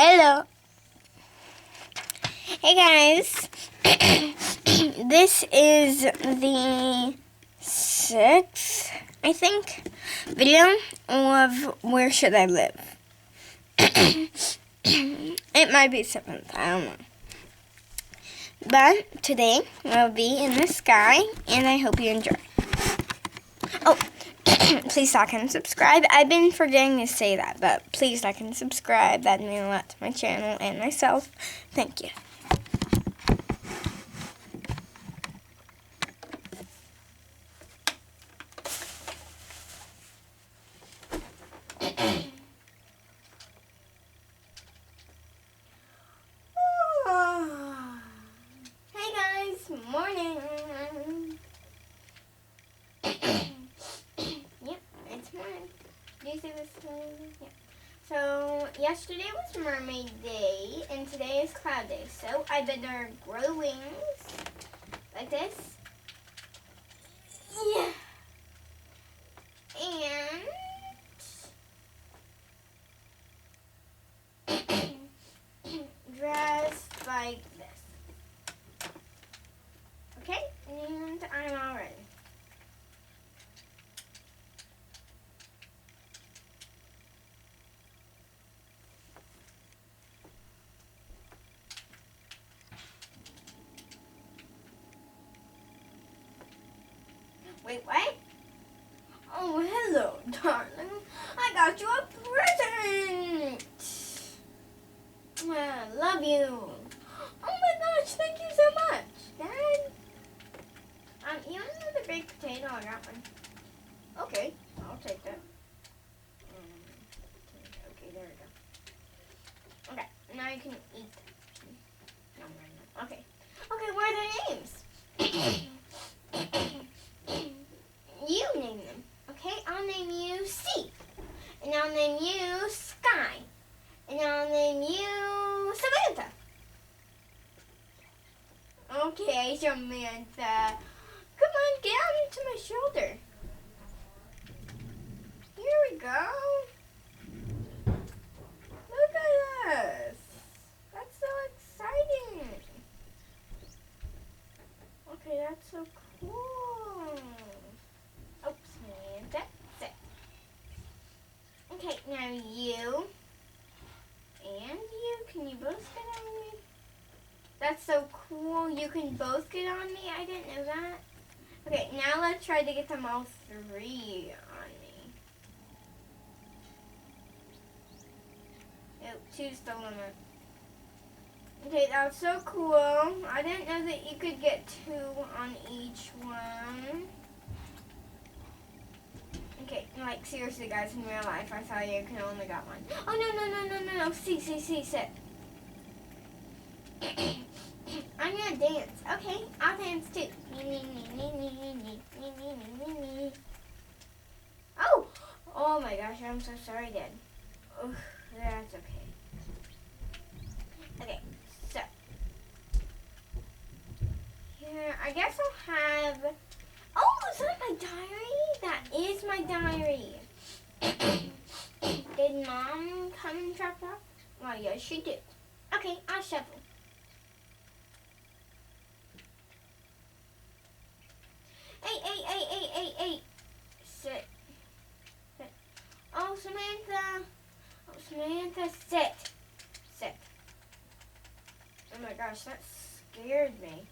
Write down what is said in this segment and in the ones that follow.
Hello. Hey guys. This is the 6th, I think, video of Where Should I Live? It might be 7th, I don't know. But today we'll be in the sky, and I hope you enjoy. Oh, please like and subscribe. I've been forgetting to say that, but please like and subscribe. That means a lot to my channel and myself. Thank you. Hey guys, morning. Yep, it's morning. Do you see this? Yeah. So yesterday was Mermaid Day, and today is Cloud Day. So I better grow wings like this. Yeah. And dressed like this. Okay, and I'm all ready. Wait, what? Oh, hello, darling. I got you a present. I love you. Oh my gosh, thank you so much, Dad. You want another baked potato? I got one. Okay, I'll take that. Okay, there we go. Okay, now you can eat. No, right now. Okay. Okay, what are their names? You name them. Okay, I'll name you Sea. And I'll name you Sky. And I'll name you Samantha. Okay, Samantha. Come on, get out into my shoulder. Here we go. Look at us. That's so exciting. Okay, that's so cool. Oh, Samantha, sit. Okay, now you and you. Can you both get on me? That's so cool. You can both get on me. I didn't know that. Okay, now let's try to get them all 3 on me. Oh, 2's the limit. Okay, that's so cool. I didn't know that you could get 2 on each one. Okay, like seriously guys, in real life, I thought you could only got 1. Oh, no. See, sit. I'm gonna dance. Okay, I'll dance too. Oh my gosh, I'm so sorry, Dad. Oh, that's okay. Okay, so here, I guess I'll have. Oh, is that my diary? That is my diary. Did Mom come and drop it off? Well, yes, she did. Okay, I'll shovel. Hey. Sit. Oh, Samantha, sit. Oh my gosh, that scared me.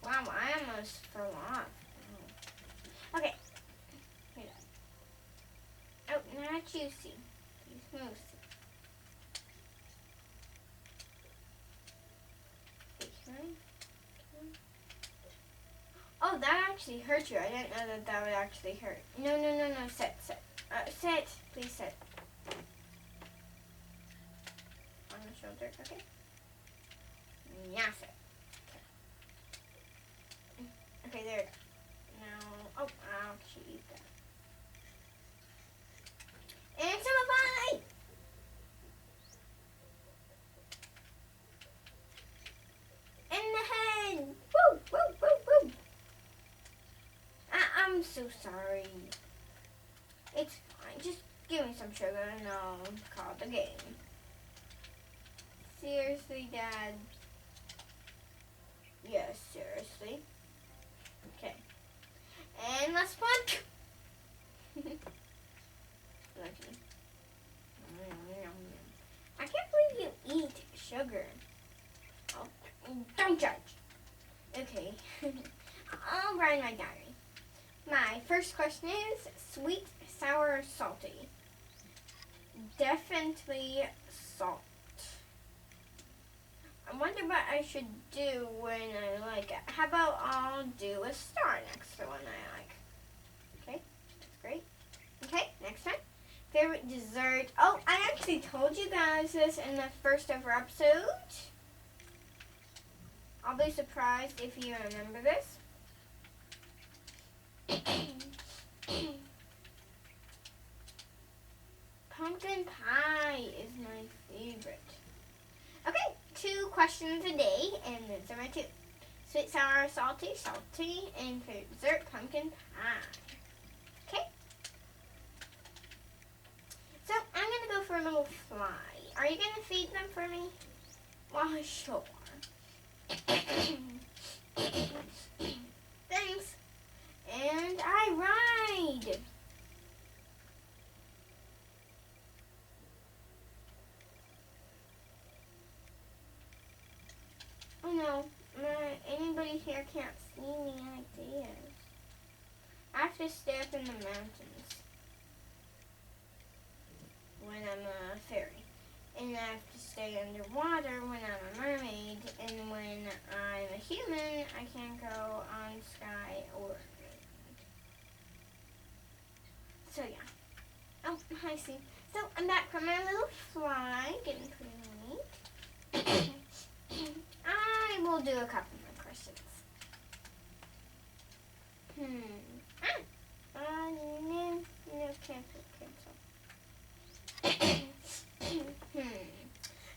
Wow, I almost fell off. Oh. Okay. Oh, now it's juicy. Please move. Oh, that actually hurt you. I didn't know that would actually hurt. No. Sit. Sit. Please sit. On the shoulder, okay? Yeah, sit. so sorry. It's fine. Just give me some sugar and I'll call the game. Seriously, Dad? Yes, seriously. Okay. And last one. Lucky. I can't believe you eat sugar. Oh, don't judge. Okay. I'll write my diary. My first question is sweet, sour, or salty? Definitely salt. I wonder what I should do when I like it. How about I'll do a star next to one I like. Okay, that's great. Okay, next one. Favorite dessert. Oh, I actually told you guys this in the first ever episode. I'll be surprised if you remember this. Pumpkin pie is my favorite. Okay, 2 questions a day, and those are my 2. Sweet, sour, salty, salty, and favorite dessert, pumpkin pie. Okay? So, I'm going to go for a little fly. Are you going to feed them for me? Well, sure. Thanks. And I ride. Oh no, anybody here can't see me like this. I have to stay up in the mountains when I'm a fairy. And I have to stay underwater when I'm a mermaid. And when I'm a human, I can't go on sky or land. So yeah. Oh, I see. So I'm back from my little fly, getting pretty neat. I will do a couple more questions. No, cancel.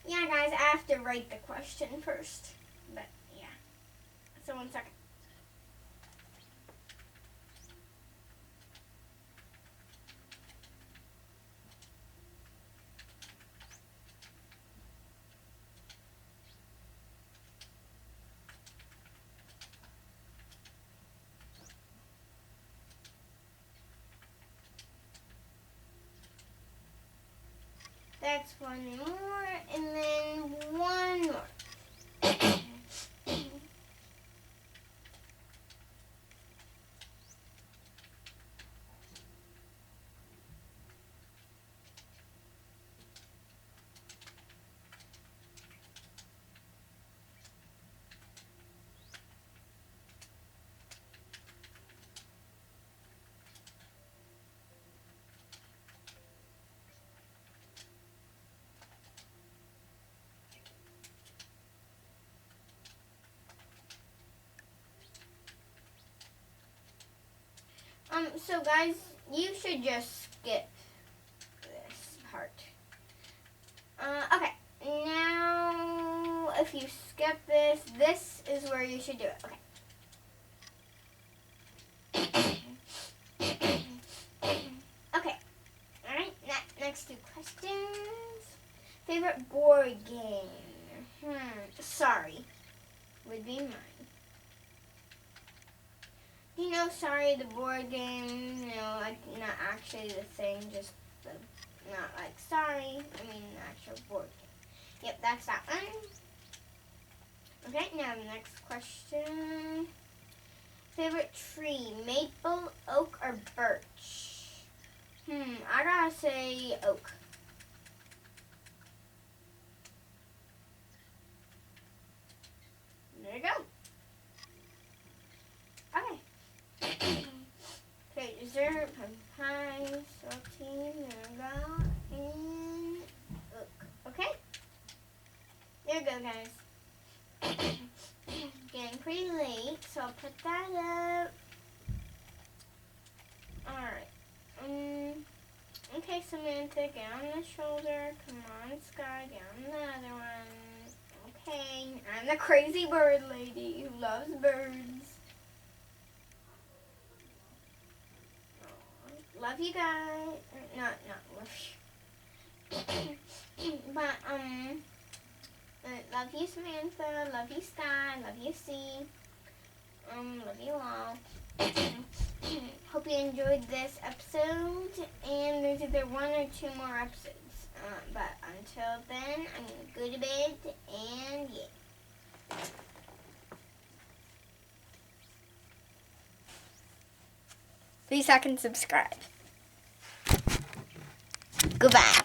Yeah, guys, I have to write the question first. But, yeah. So, 1 second. That's one more, and then one more. So guys, you should just skip this part. Okay, now if you skip this, this is where you should do it. Okay. Okay, alright, next 2 questions. Favorite board game? Sorry, would be mine. You know, sorry, the board game, like not actually the thing, just not like sorry, I mean the actual board game. Yep, that's that one. Okay, now the next question. Favorite tree, maple, oak, or birch? I gotta say oak. There you go. Okay. Okay, dessert, pumpkin pie, saltine, nougat, and oak. Okay? There you go, guys. Getting pretty late, so I'll put that up. Alright. Okay, Samantha, get on the shoulder. Come on, Sky, get on the other one. Okay, I'm the crazy bird lady who loves birds. love you guys. Not love you. But, love you, Samantha. Love you, Sky. Love you, C. Love you all. Hope you enjoyed this episode. And there's either 1 or 2 more episodes. But until then, I'm going to go to bed. And yeah. 3 seconds, subscribe. Goodbye.